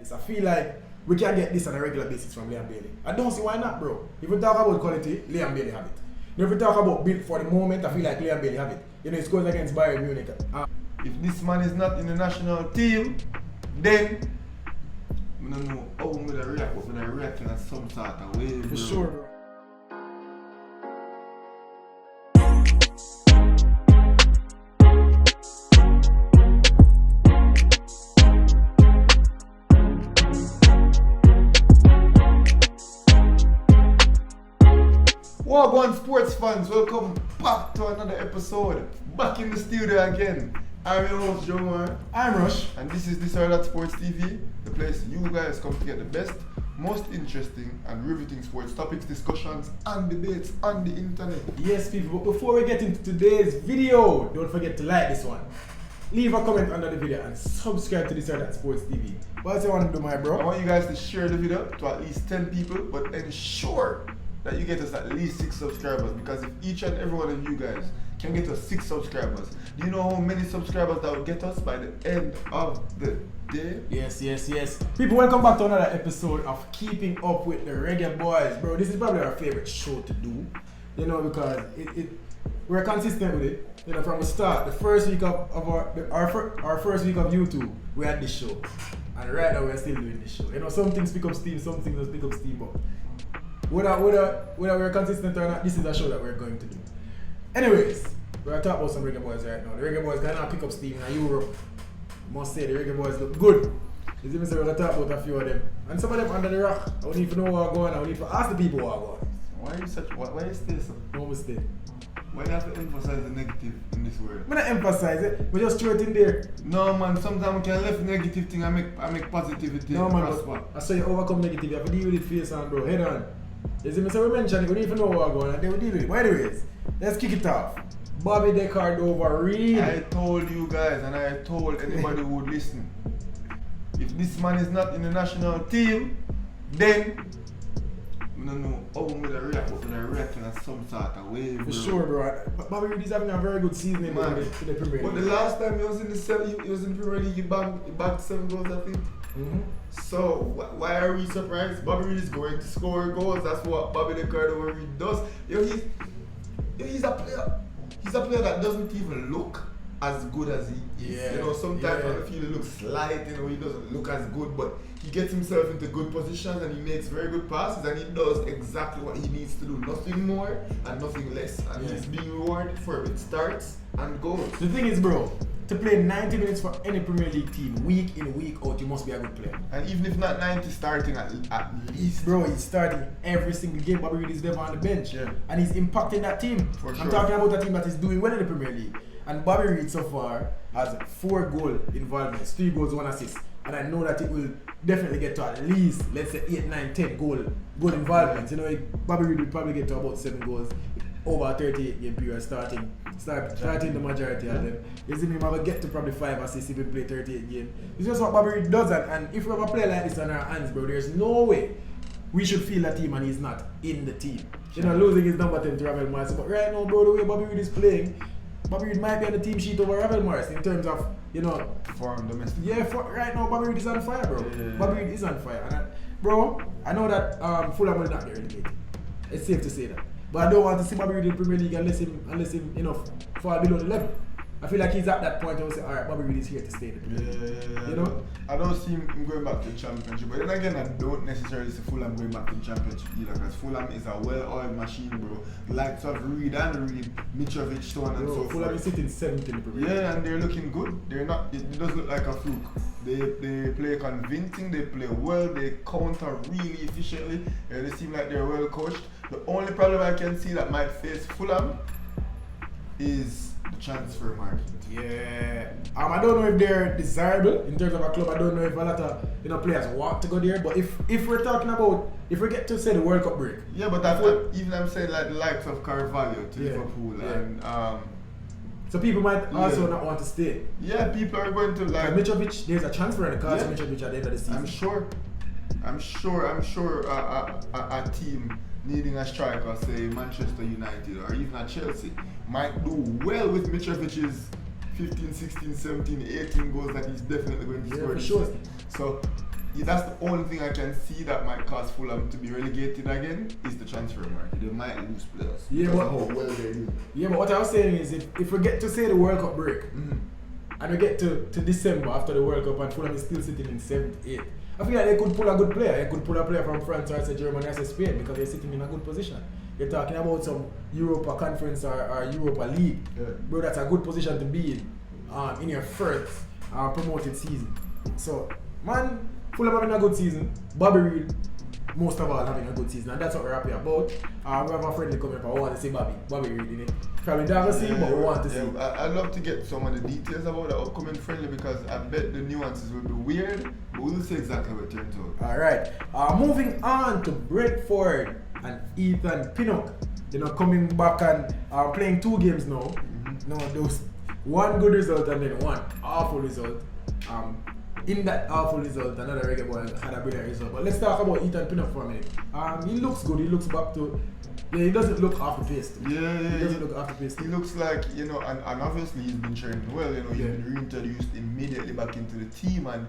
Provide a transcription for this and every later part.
this. I feel like we can get this on a regular basis from Liam Bailey. I don't see why not, bro. If we talk about quality, Liam Bailey have it. If we talk about build for the moment, I feel like Liam Bailey have it. You know, he scores against Bayern Munich. If this man is not in the national team, then I don't know how I'm gonna react, but I'm gonna react in some sort of way, bro. For sure, bro. Wagwan sports fans, welcome back to another episode. Back in the studio again. I'm your host Shamar. I'm Rush. And this is This or That Sports TV, the place you guys come to get the best, most interesting and riveting sports topics, discussions and debates on the internet. Yes, people, but before we get into today's video, don't forget to like this one. Leave a comment under the video and subscribe to This or That Sports TV. What else you want to do, my bro? I want you guys to share the video to at least 10 people, but ensure that you get us at least 6 subscribers, because if each and every one of you guys can get us 6 subscribers, do you know how many subscribers that will get us by the end of the day? Yes. People, welcome back to another episode of Keeping Up with the Reggae Boys. Bro, this is probably our favorite show to do, you know, because we're consistent with it. You know, from the start, the first week of our first week of YouTube, we had this show, and right now we're still doing this show. You know, some things pick up steam, some things don't pick up steam, but whether we're consistent or not, this is a show that we're going to do. Anyways, we're going to talk about some Reggae Boys right now. The Reggae Boys cannot pick up steam in Europe. Must say the Reggae Boys look good. You see me say we're going to talk about a few of them. And some of them under the rock. I don't need to know what going on. I don't need to ask the people what going on. Why you stay so? No mistake. Why do you have to emphasize the negative in this world? I'm not emphasize it, we just throw it in there. No man, sometimes we can left negative thing and make positivity. No man, prosper. I saw you overcome negative. You have to deal with it face on, bro. Head on. You see me say we mention it, we don't even know what going on, and then we deal with it. But anyways, let's kick it off. Bobby Deckard over Reid. I told you guys, and I told anybody who would listen, if this man is not in the national team, then I don't know how I'm gonna react, but I'm gonna react in some sort of way, bro. For sure, bro. Bobby Reid is having a very good season in the Premier League. But the last time he was in the Premier League, he bagged 7 goals, I think. Mm-hmm. So why are we surprised? Bobby Reid is going to score goals. That's what Bobby Deckard over Reid does. He's a player. He's a player that doesn't even look as good as he is. Yeah. You know, sometimes I feel he looks slight. You know, he doesn't look as good, but he gets himself into good positions and he makes very good passes and he does exactly what he needs to do. Nothing more and nothing less. And he's being rewarded for it. Starts and goals. The thing is, bro, to play 90 minutes for any Premier League team, week in, week out, you must be a good player. And even if not 90, starting at least. Bro, he's starting every single game. Bobby Reid is never on the bench. Yeah. And he's impacting that team. For sure. I'm talking about a team that is doing well in the Premier League. And Bobby Reid so far has 4 goal involvements, 3 goals, 1 assist. And I know that it will definitely get to at least, let's say, 8, 9, 10 goal involvements. You know, Bobby Reid will probably get to about 7 goals over a 38 game period, starting the majority of them. You see me, I will get to probably 5 assists if we play 38 games. It's just what Bobby Reid does, and if we have a player like this on our hands, bro, there's no way we should feel that team and he's not in the team. You know, losing his number 10 to Ravel Morris. But right now, bro, the way Bobby Reid is playing, Bobby Reid might be on the team sheet over Ravel Morris in terms of, you know, form domestic. Yeah, right now Bobby Reid is on fire, bro. Yeah. Bobby Reid is on fire. And bro, I know that Fulham will not get relegated. It's safe to say that. But I don't want to see Bobby Reid in the Premier League unless him you know, fall below the level. I feel like he's at that point where I say, alright, Bobby Reid is here to stay in the Premier League. Yeah. You know? I don't see him going back to the Championship. But then again, I don't necessarily see Fulham going back to the Championship either, because Fulham is a well-oiled machine, bro. Likes of Reid and Reid, Mitrovic, so on and so forth. Fulham is sitting 7th in the Premier League. Yeah, and they're looking good. They're not. It doesn't look like a fluke. They play convincing. They play well. They counter really efficiently. They seem like they're well coached. The only problem I can see that might face Fulham is the transfer market. Yeah. I don't know if they're desirable in terms of a club. I don't know if a lot of players want to go there. But if we're talking about, if we get to say the World Cup break. Yeah, but even I'm saying like the likes of Carvalho to Liverpool and so people might also not want to stay. Yeah, people are going to like Mitrovic. There's a transfer in the cards for Mitrovic at the end of the season. I'm sure a team needing a striker, say Manchester United or even a Chelsea, might do well with Mitrovic's 15, 16, 17, 18 goals that he's definitely going to score. For sure. So that's the only thing I can see that might cause Fulham to be relegated again is the transfer market. They might lose players. Yeah, but how well they do. Yeah, but what I was saying is if we get to say the World Cup break and we get to December after the World Cup and Fulham is still sitting in 7th, 8th, I feel like they could pull a good player. They could pull a player from France or Germany or Spain because they're sitting in a good position. You're talking about some Europa Conference or Europa League. Yeah. Bro, that's a good position to be in your first promoted season. So, man, Fulham having a good season. Bobby Reid, most of all, having a good season. And that's what we're happy about. We have a friendly comment for I want to see Bobby Reid in it. Probably never see him, but we want to see. I'd love to get some of the details about the upcoming friendly because I bet the nuances will be weird, but we'll see exactly what it turns out. Alright. Moving on to Brentford and Ethan Pinnock. Coming back and playing 2 games now. No, those one good result and then one awful result. In that awful result, another Reggae boy had a brilliant result. But let's talk about Ethan Pinnock for a minute. He looks good. He looks back to. Yeah, he doesn't look off the pace. He doesn't look off the pace. He looks like, and obviously he's been training well. He's been reintroduced immediately back into the team, and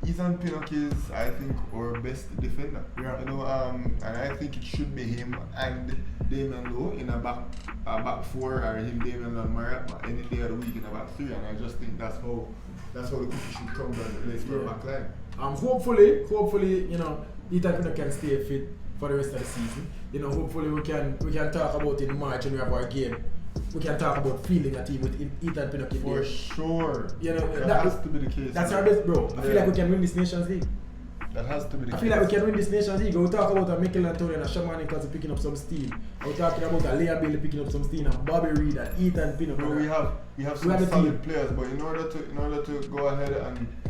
Ethan Pinnock is, I think, our best defender. Yeah. And I think it should be him and Damien Lowe in a back 4, or him, Damien Lowe and Marat any day of the week in a back 3, and I just think that's how the cookie should come down the place for a back line. Hopefully, Ethan Pinnock can stay fit for the rest of the season. Hopefully we can talk about in March when we have our game. We can talk about feeling a team with Ethan Pinnock in For sure. That has to be the case. That's our best, bro. I feel like we can win this Nations League. That has to be the case. I feel like we can win this Nations League. We'll talk about a Mikel Antonio and a Shamar Nicholson picking up some steam. We're talking about a Liam Bailey picking up some steam and Bobby Reid and Ethan Pinnock. No, we have some solid players, but in order to go ahead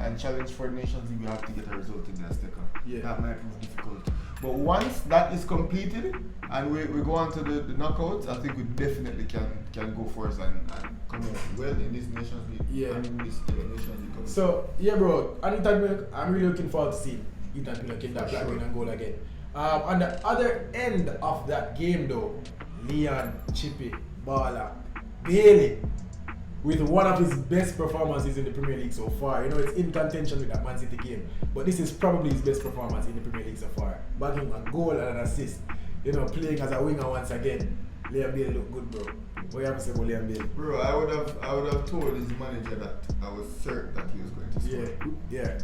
and challenge for Nations League, we have to get a result in the Azteca. Yeah. That might prove difficult. But once that is completed and we go on to the knockouts, I think we definitely can go for us and come out well in this Nations League. Yeah. And in this Nations League. So, yeah, bro. And Ethan Pinnock, I'm really looking forward to seeing Ethan Pinnock in that black win and goal again. On the other end of that game, though, Leon, Chippy, Bala, Bailey, with one of his best performances in the Premier League so far. It's in contention with that Man City game, but this is probably his best performance in the Premier League so far. Bagging a goal and an assist. Playing as a winger once again. Liam Bailey look good, bro. What you have to say about Liam Bailey? Bro, I would have told his manager that I was certain that he was going to score. Yeah.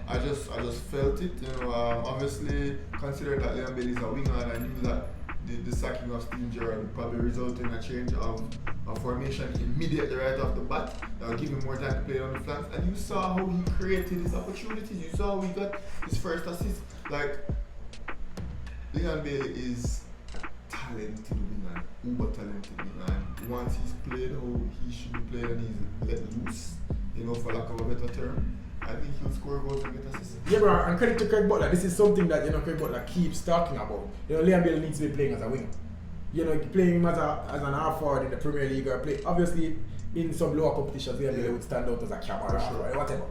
I just felt it. Obviously considering that Liam Bailey is a winger, and I knew that the sacking of Steven Gerrard would probably result in a change of formation immediately right off the bat. That would give him more time to play on the flanks. And you saw how he created his opportunities. You saw how he got his first assist. Like, Liam Bailey is talented winger, uber talented winger. And once he's played how he should be played and he's let loose, for lack of a better term, I think he'll score goals and get assists. Yeah, bro, and credit to Craig Butler. This is something that Craig Butler keeps talking about. Liam Bailey needs to be playing as a winger. Playing him as an half forward in the Premier League or play obviously in some lower competitions. Liam Bailey would stand out as a camera or whatever.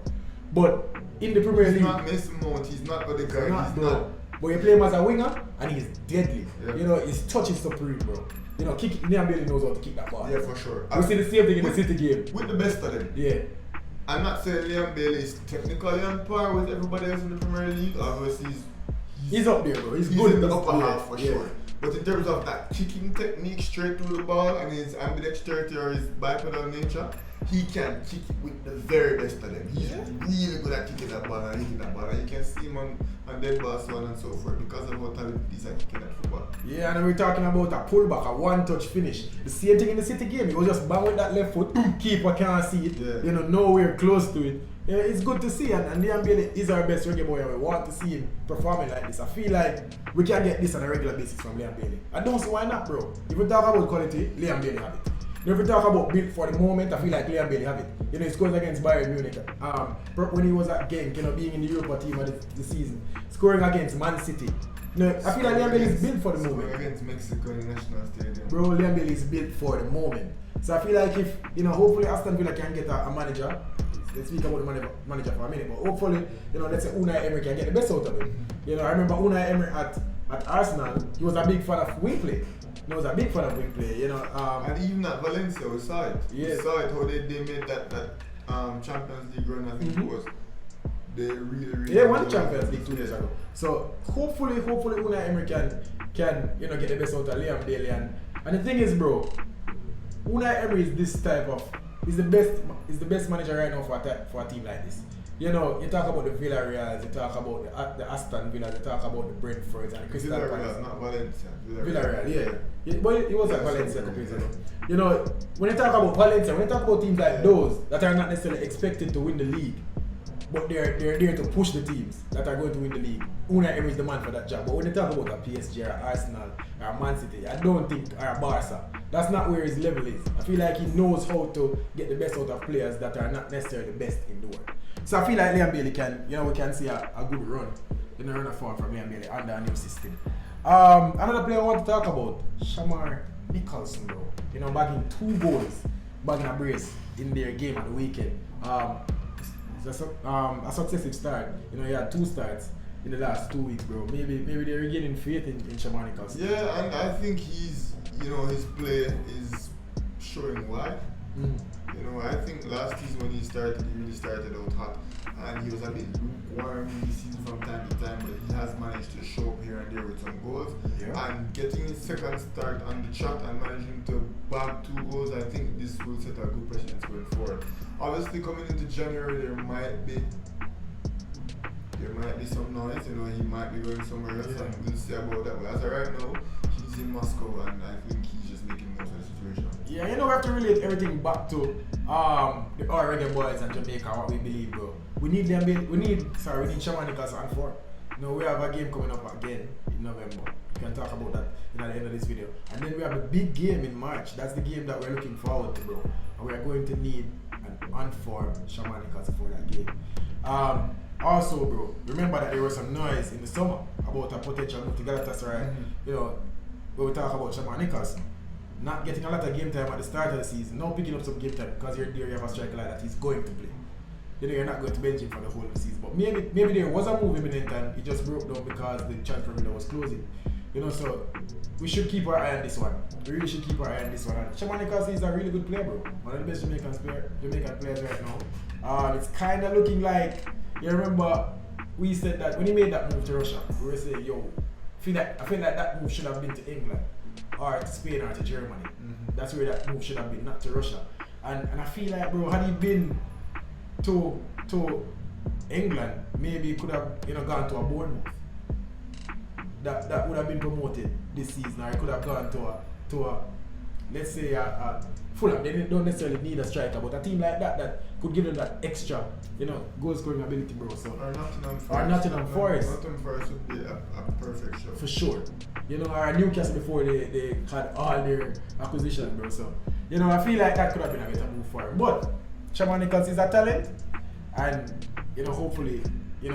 But in the Premier League, he's not Mason Mount. He's not the guy. He's not. But you play him as a winger and he's deadly. Yeah. His touch is supreme, bro. Liam Bailey knows how to kick that ball. Yeah, for sure. We see the same thing in the City game. With the best of them. Yeah. I'm not saying Liam Bailey is technically on par with everybody else in the Premier League. Obviously, he's up there, bro. He's good in the upper half for sure. Yeah. But in terms of that kicking technique straight through the ball and his ambidexterity or his bipedal nature, he can kick it with the very best of them. He's really good at kicking that ball and hitting that ball. And you can see him on dead ball, so on and so forth, because of how talented he is at kicking that football. Yeah, and we're talking about a pullback, a one-touch finish. The same thing in the City game. He was just bang with that left foot. Keeper can't see it. Yeah. Nowhere close to it. It's good to see, and Liam Bailey is our best reggae boy, and we want to see him performing like this. I feel like we can get this on a regular basis from Liam Bailey. I don't see why not, bro. If we talk about quality, Liam Bailey have it. If we talk about build for the moment, I feel like Liam Bailey have it. He scores against Bayern Munich. When he was at Genk, being in the Europa team of the season, scoring against Man City. I feel like Liam Bailey is built for the moment. Against Mexico in the National Stadium. Bro, Liam Bailey is built for the moment. So I feel like if, hopefully Aston Villa can get a manager. Let's speak about the manager for a minute, but hopefully, let's say Unai Emery can get the best out of him. I remember Unai Emery at Arsenal, he was a big fan of wing play. He was a big fan of wing play, and even at Valencia, we saw it. Yes. We saw it, how they made that Champions League run, I think it was. They really They won the Champions League 2 years ago. So hopefully Unai Emery can get the best out of Liam Bailey. And the thing is, bro, Unai Emery is this type of is the best manager right now for a team like this. You know, you talk about the Villarreal, you talk about the Aston Villa, you talk about the Brentfords and the Crystal Palace. Villarreal, not Valencia. Villarreal, yeah. But it was at Valencia a couple years ago. You know, when you talk about Valencia, when you talk about teams like those that are not necessarily expected to win the league, but they're there to push the teams that are going to win the league, Unai Emery is the man for that job. But when you talk about a PSG or Arsenal or Man City, I don't think, or Barca, that's not where his level is. I feel like he knows how to get the best out of players that are not necessarily the best in the world. So I feel like Liam Bailey we can see a good run in the run of form from Liam Bailey under a new system. Another player I want to talk about, Shamar Nicholson, bro. You know, bagging 2 goals, bagging a brace in their game at the weekend. It's a successive start. You know, he had 2 starts in the last 2 weeks, bro. Maybe they're regaining faith in Shamar Nicholson. Yeah, and I think his play is showing why. You know, I think last season when he really started out hot, and he was a bit lukewarm in the season from time to time, but he has managed to show up here and there with some goals. Yeah. And getting his second start on the trot and managing to bag 2 goals, I think this will set a good precedence going forward. Obviously, coming into January, there might be some noise. You know, he might be going somewhere else, and we'll see about that. But as of right now, he's in Moscow, and I think he's just making most of the situation. Yeah, you know, we have to relate everything back to our Reggae Boyz and Jamaica, what we believe, bro. We need Shamar Nicholson on 4. You know, we have a game coming up again in November. We can talk about that at the end of this video. And then we have the big game in March. That's the game that we're looking forward to, bro. And we are going to need an on-form Shamar Nicholson for that game. Also, bro, remember that there was some noise in the summer about a potential move to Galatasaray. You know, when we talk about Shamar Nicholson not getting a lot of game time at the start of the season, now picking up some game time because you're there, you have a striker like that, he's going to play. You know, you're not going to bench him for the whole of the season. But maybe there was a move imminent and it just broke down because the transfer window was closing. You know, so we should keep our eye on this one. We really should keep our eye on this one. And Shamar Nicholson is a really good player, bro. One of the best Jamaican players right now. It's kind of looking like, you remember we said that when he made that move to Russia, we were saying, yo, I feel like that move should have been to England or to Spain or to Germany. That's where that move should have been, not to Russia. And I feel like, bro, had he been to England, maybe he could have gone to a Bournemouth. That would have been promoted this season, or he could have gone to a let's say a Fulham. They don't necessarily need a striker, but a team like that could give them that extra, goal scoring ability, bro. So Or Nottingham Forest. Nottingham Forest. Nottingham Forest would be a perfect show. For sure. Or Newcastle before they had all their acquisitions, bro. So, I feel like that could have been a better move for him. But Shamar Nicholson is a talent, and hopefully, he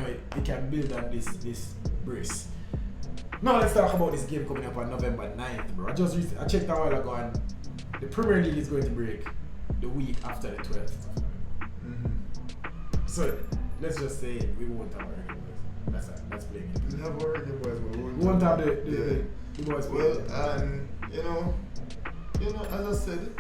can build on this brace. Now let's talk about this game coming up on November 9th, bro. I checked a while ago, and the Premier League is going to break the week after the 12th. So let's just say we won't have our Reggae Boyz. That's playing it. We'll have our Reggae Boyz, but We won't have the boys playing. Well, and as I said,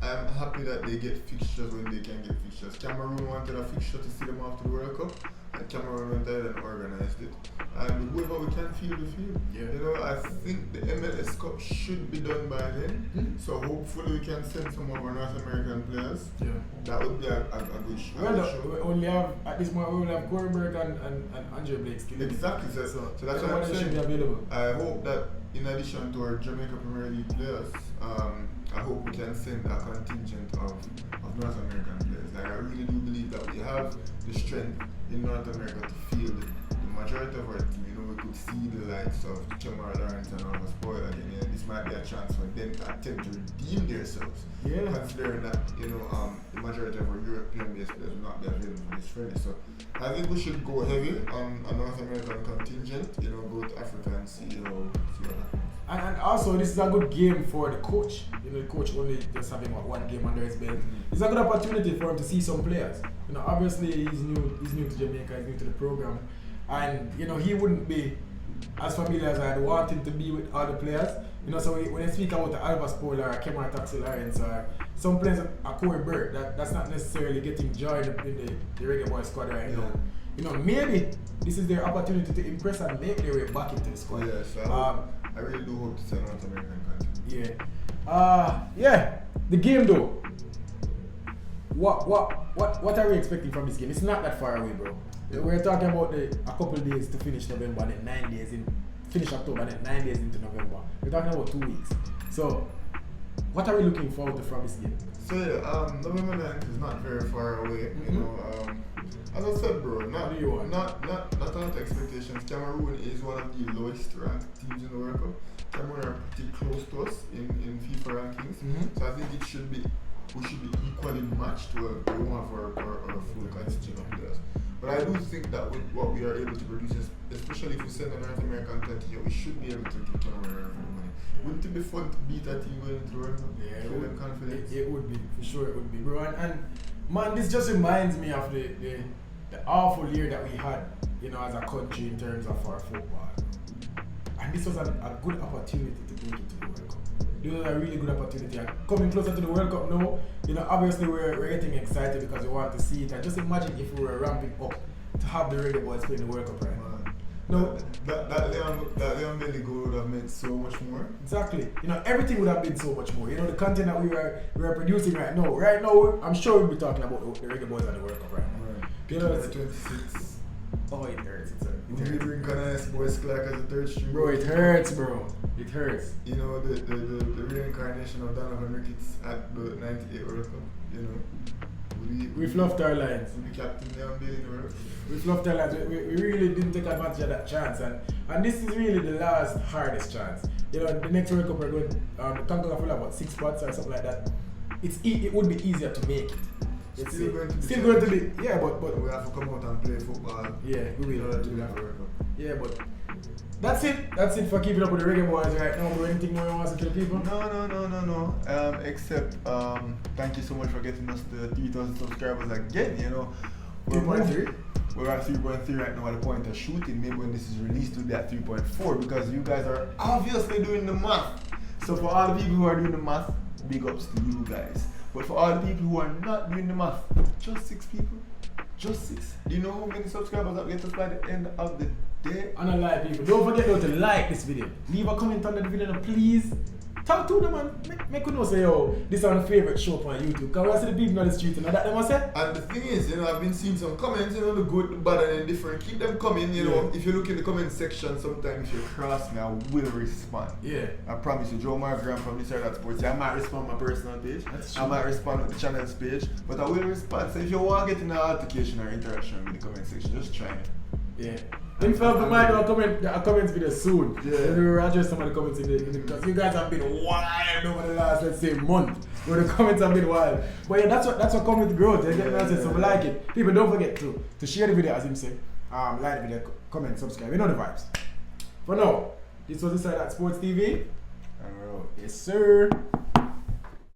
I'm happy that they get fixtures when they can get fixtures. Cameroon wanted a fixture to see them after the World Cup, and Cameroon went ahead and organized it. And whoever we can field the field. Yeah. I think the MLS Cup should be done by then. So hopefully we can send some of our North American players. Yeah. That would be a good show. Well, we only have, at this moment, we will have Corberg and Andre Blake still. Exactly. So that's what I'm saying. Should be available. I hope that in addition to our Jamaica Premier League players, I hope we can send a contingent of North American players. Like, I really do believe that we have the strength in North America to field the majority of our team. We could see the likes of Shamar Lawrence and Almost Spoil again. This might be a chance for them to attempt to redeem themselves. Yeah. Considering that the majority of our European-based players will not be available for this Friday. So I think we should go heavy on a North American contingent. Go to Africa and see what happens. And also, this is a good game for the coach. The coach only just having one game under his belt. It's a good opportunity for him to see some players. Obviously he's new to Jamaica, he's new to the program, and he wouldn't be as familiar as I'd want him to be with other players. So when I speak about the Alva Spoiler or Kemar Taxi Lawrence or some players like Corey Burke, that's not necessarily getting joined in the Reggae Boyz squad right now. you know, maybe this is their opportunity to impress and make their way back into the squad. Yeah, so I really do hope to see North American content. Yeah. The game though. What are we expecting from this game? It's not that far away, bro. We're talking about a couple of days to finish November and then 9 days in finish October and then 9 days into November. We're talking about 2 weeks. So what are we looking forward to from this game? So November 9th is not very far away. Mm-hmm. You know, as I said, bro, not What do you want? not a lot of expectations. Cameroon is one of the lowest ranked teams in the World Cup. Cameroon are pretty close to us in FIFA rankings. Mm-hmm. So I think we should be equally matched. Well, we won't have our full constitution of players. But I do think that with what we are able to produce, especially if we send a North American team here, we should be able to get Cameroon for the money. Wouldn't it be fun to beat a team going into the World Cup? Yeah, Show them confidence. It would be, for sure it would be, bro. And man, this just reminds me of the awful year that we had, you know, as a country in terms of our football. And this was a good opportunity to make it to the World Cup. This was a really good opportunity. And coming closer to the World Cup now, you know, obviously we're getting excited because we want to see it. And just imagine if we were ramping up to have the Reggae Boyz playing the World Cup right now. No, that Leon Bailey goal would have meant so much more. Exactly. You know, everything would have been so much more. You know, the content that we are producing right now. Right now, I'm sure we'll be talking about the Reggae Boyz and the World Cup right now. Right. You know, it's 26. Oh, it hurts. We bring Connors Boys Clark as a third string. Bro, it hurts, bro. It hurts. You know, the reincarnation of Donovan Ricketts at the 98 World Cup. You know, we fluffed our lines. We captain Leon Bailey in the World Cup. We fluffed our lines. We really didn't take advantage of that chance, and this is really the last hardest chance. You know, the next World Cup we're going. The Congo will have about 6 spots or something like that. It would be easier to make it. It's still going to be, yeah, but we have to come out and play football. Yeah, we will. Do that World Cup. Yeah, but that's it. That's it for keeping up with the Reggae Boyz right now. Bro, anything more you want to tell people? No. Except thank you so much for getting us to 3,000 subscribers again. You know, we're at 3.3 right now at the point of shooting. Maybe when this is released, we'll be at 3.4 because you guys are obviously doing the math. So for all the people who are doing the math, big ups to you guys. But for all the people who are not doing the math, just 6 people. Just 6. Do you know how many subscribers that get us by the end of the day? And I like people. Don't forget though to like this video. Leave a comment under the video and please talk to them and make you know say, yo, this is our favorite show on YouTube. Because we see the people on the street and that them I say. And the thing is, you know, I've been seeing some comments, you know, the good, the bad and the different. Keep them coming, you know. If you look in the comment section, sometimes if you cross me, I will respond. Yeah. I promise you, Joe Margram from this that sports. I might respond on my personal page. I might respond on the channel's page. But I will respond. So if you want to get in an altercation or interaction with the comment section, just try it. Yeah. In fact, we might do a comments video soon. Yeah. We will address some of the comments in the because you guys have been wild over the last, let's say, month. Where the comments have been wild. But yeah, that's what comment growth. So we like it. People, don't forget to share the video as him said. Like the video, comment, subscribe. You know the vibes. For now, this was Inside That Sports TV. And we're out. Yes, sir.